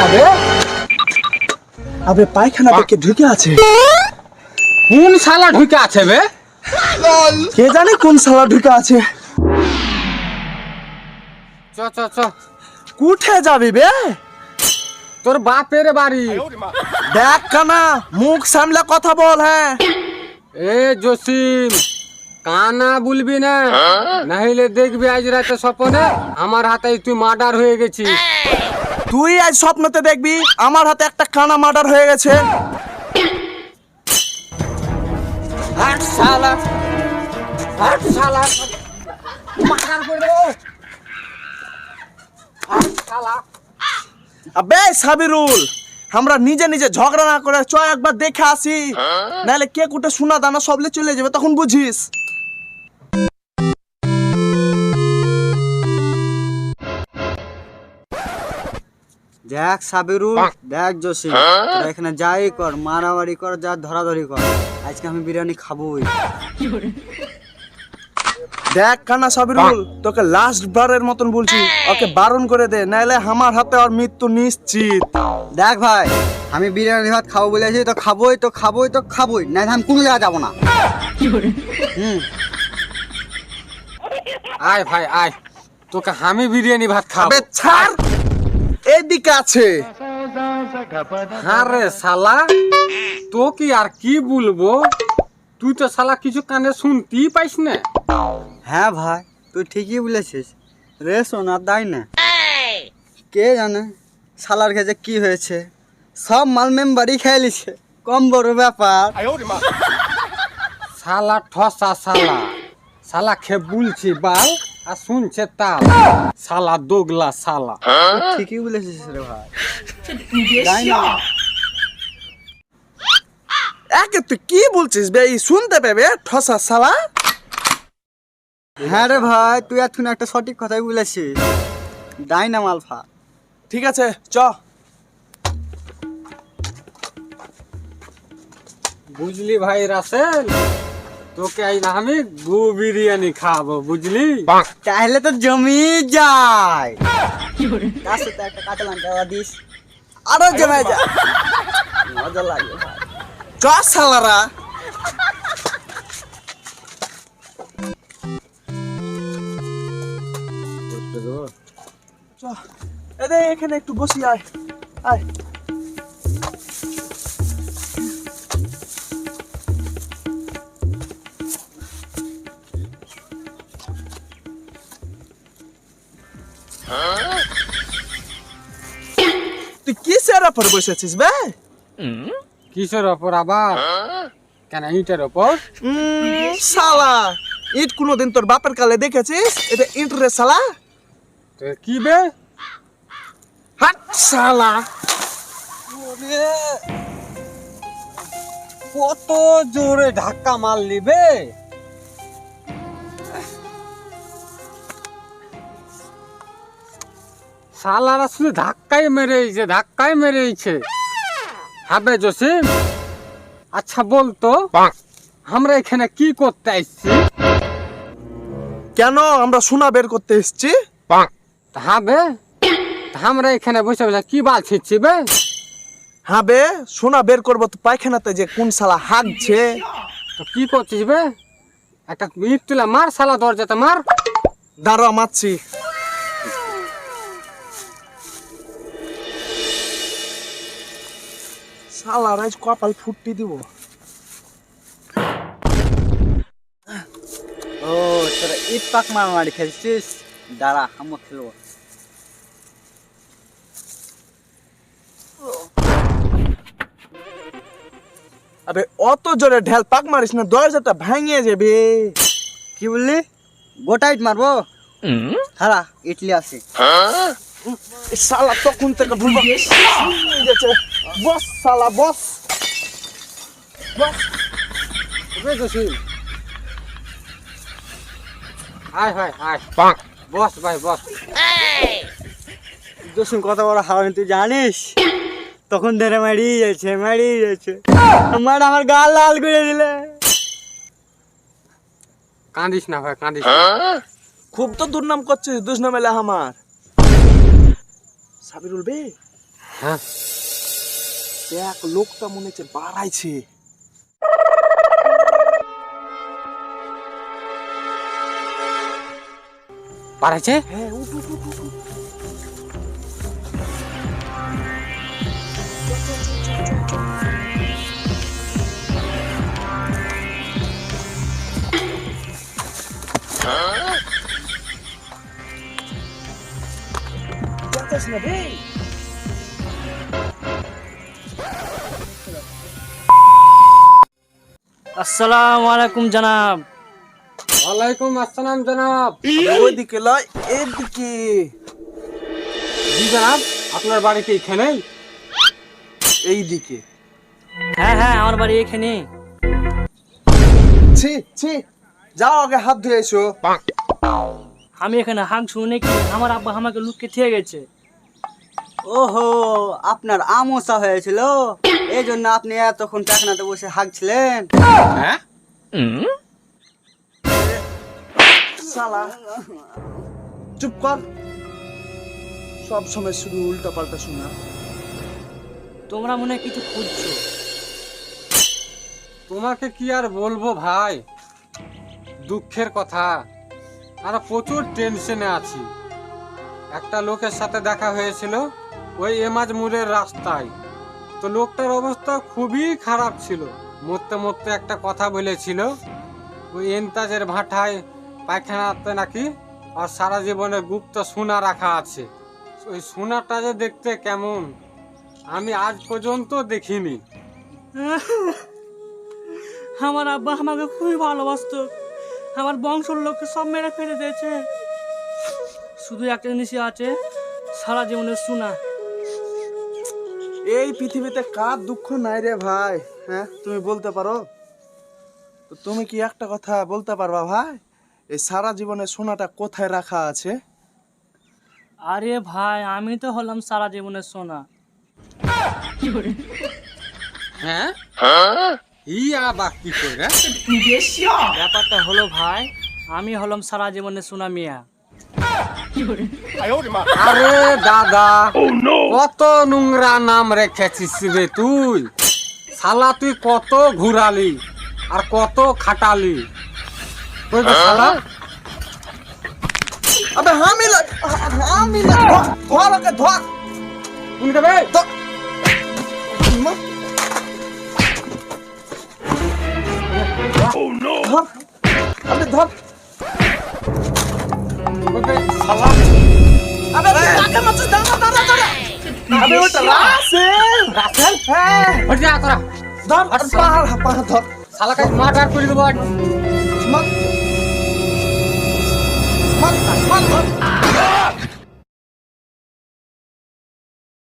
আবে আবে পায়খানা থেকে ঢুকে আছে। কোন শালা ঢুকে আছে বে? কে জানে কোন শালা ঢুকে আছে। চ চ চ কুঠে যাবি বে? তোর বাপের বাড়ি। দেখ কানা, মুখ সামলে কথা বল। হ্যাঁ এ জসিম, কানা বলবি না, নাহলে দেখবি আজ রাতে স্বপ্নে আমার হাতে তুই মার্ডার হয়ে গেছিস। তুই আজ স্বপ্নতে দেখবি আমার হাতে একটা কানা মার্ডার হয়ে গেছে। হাট শালা, হাট শালা, মার্ডার করে দেবো। হাট শালা। আবে সাবিরুল, আমরা নিজে নিজে ঝগড়া না করে চ একবার দেখে আসি, নাহলে কে কুটে সোনা দানা সবলে চলে যাবে, তখন বুঝিস। দেখ সাবিরুল, দেখ জসিম, তোরা এখানে যাই কর, মারামারি কর, যা ধরাধরি কর, আজকে আমি বিরিয়ানি খাবোই। দেখ কানা সাবিরুল, তোকে লাস্ট বারের মতন বলছি, ওকে বারণ করে দে, নাহলে আমার হাতে ওর মৃত্যু নিশ্চিত। দেখ ভাই, আমি বিরিয়ানি ভাত খাবো বলেছি তো খাবোই তো খাবোই তো খাবোই, না আমি কোনো জায়গায় যাবো না। আয় ভাই আয়, তোকে আমি বিরিয়ানি ভাত খাবো। আবে ছাড়, এদিকে আছে। আরে শালা, তো কি আর কি বলবো, তুই তো শালা কিছু কানে শুনতেই পাইস না। হ্যাঁ ভাই, তুই ঠিকই বলেছিস রে, সোনার দাই না, কে জানে শালার কাছে কি হয়েছে, সব মাল মেম্বারই খেয়ে লিছে, কম বড় ব্যাপার। শালা ঠসা শালা, শালা খে বলছি বাল আর শুনছে তাল, শালা দোগলা শালা। ঠিকই বলেছিস রে ভাই, তাই না? একে তুই কি বলছিস বে? এই শুনতে পেবে ঠসা শালা। হ্যাঁ রে ভাই, তুই এখন একটা সঠিক কথাই বলেছিস, ডাইনা মালফা। ঠিক আছে চ। বুঝলি ভাই রাসেল, তোকে আজ না আমি গু বিরিয়ানি খাবো, বুঝলি? তাহলে তো জমি যায়, তার সাথে একটা কাঁচা লঙ্কা দিস, আরো জমে যায়, মজা লাগে ভাই। চ শালারা। চ, এদের এখানে একটু বসি, আয় আয়। তুই কিসের ওপর বসেছিস বে? কিসের ওপর আবার? কেন ইটের ওপর? শালা, ইট কোনোদিন তোর বাপের কালে দেখেছিস? এটা ইট রে শালা। তো কি বে? হাট শালা। কত জোরে ধাক্কা মারলি বে? শালারা শুধু ধাক্কাই মেরেছে, ধাক্কাই মেরেছে। হবে জসিম, আচ্ছা বলতো আমরা এখানে কি করতে আসছি? কেন আমরা সোনা বের করতে এসেছি? হবে আমরা এখানে বসে বসে কি বাল ছিচ্ছি বে? হ্যাঁ বে, সোনা বের করবো তো পায়খানাতে যে কোন শালা হাগছে। তো কি করছিস বে? একটা ইট তুলে মার শালা, দরজাতে মার। দাঁড়া মারছি। শালা রাজ কপাল ফুটি দিব। ও তোরা ইট পাক মারামারি খেলছিস, দাঁড়া আমরা খেলবো। আরে অত জোরে ঢেল পাক মারিস না, দরজাটা ভাঙিয়ে যাবে। কি বললি? গোটা ইট মারবো? হারা ইটলি আছে। এই শালা তখন থেকে ভুলবা বস শালা বস বস। বে জসিম, আয় ভাই আয়, বস ভাই বস। দোষণ কত বড় হারামি তুই জানিস? তখন ধরে মারিয়ে যাচ্ছে, আমার গাল লাল করে দিলে। কাঁদিস না ভাই, কাঁদিস না। খুব তো দুর্নাম করছিস, দুষ্নাম এলে আমার সাবিরুল বে। হ্যাঁ দেখ লোকটা মনে হচ্ছে বাড়াইছে। পারাইছে? হ্যাঁ উঠ উঠ উঠ উঠ, উঠ। যাচ্ছিস না রে। আসসালামু আলাইকুম জনাব। ওয়ালাইকুম আসসালাম জনাব। ওইদিকে লয় এইদিকে। জি জনাব, আপনার বাড়ি কি এখানেই? এইদিকে। হ্যাঁ হ্যাঁ, আমার বাড়ি এখানে। ছি ছি, যাও আগে হাত ধুয়ে এসো। আমি এখানে হাঁক শুনে কি আমার আব্বা আমাকে লুকিয়ে দিয়ে গেছে। ওহো, আপনার আমসা হয়েছিল, এই জন্য আপনি এতক্ষণ টাকনাতে বসে হাঁকছিলেন। হ্যাঁ শালা চুপ কর, সব সময় শুধু উল্টা পাল্টা শোনা। তোমরা মনে হয় কিছু খুঁজছো। তোমাকে কি আর বলবো ভাই, দুঃখের কথা। আর প্রচুর টেনশনে আছি। একটা লোকের সাথে দেখা হয়েছিল ওই এমাজ মোড়ের রাস্তায়। তো লোকটার অবস্থা খুবই খারাপ ছিল। মরতে মরতে একটা কথা বলেছিল, ওই এন্তাজের ভাটায় পায়খানাতে নাকি আর সারা জীবনে গুপ্ত সোনা রাখা আছে। ওই সোনাটা যে দেখতে কেমন আমি আজ পর্যন্ত দেখিনি। আমার আব্বা আমাকে খুবই ভালোবাসতো, আমার বংশের লোককে সব মেরে ফেলে দিয়েছে। শুধু একটা জিনিসই আছে, সারা জীবনের সোনা। এই পৃথিবীতে কার দুঃখ নাই রে ভাই? হ্যাঁ তুমি বলতে পারো তো? তুমি কি একটা কথা বলতে পারবা ভাই, এই সারা জীবনে সোনাটা কোথায় রাখা আছে? আরে ভাই, আমি তো হলাম সারা জীবনের সোনা। হ্যাঁ ই আবার কি করে? ব্যাপারটা হলো ভাই, আমি হলাম সারা জীবনের সোনা মিয়া। আরে দাদা, কত নোংরা নাম রেখেছিস রে তুই। শালা তুই কত ঘুরালি আর কত খাটালি। কই গো শালা? আবে হামিলা হামিলা, ধর ওকে ধর। কোন রে বে? ধর। ধর, আবে ধর। কই বে শালা? আবে কাকে মারছিস? দাঁড়া দাঁড়া দাঁড়া। আবে ওটা রাসেল। রাসেল? হ্যাঁ হট যা তোরা। ধর, পাহাড় পাহাড় ধর। শালাকে মার্ডার করে দেবো আজ। মার মার।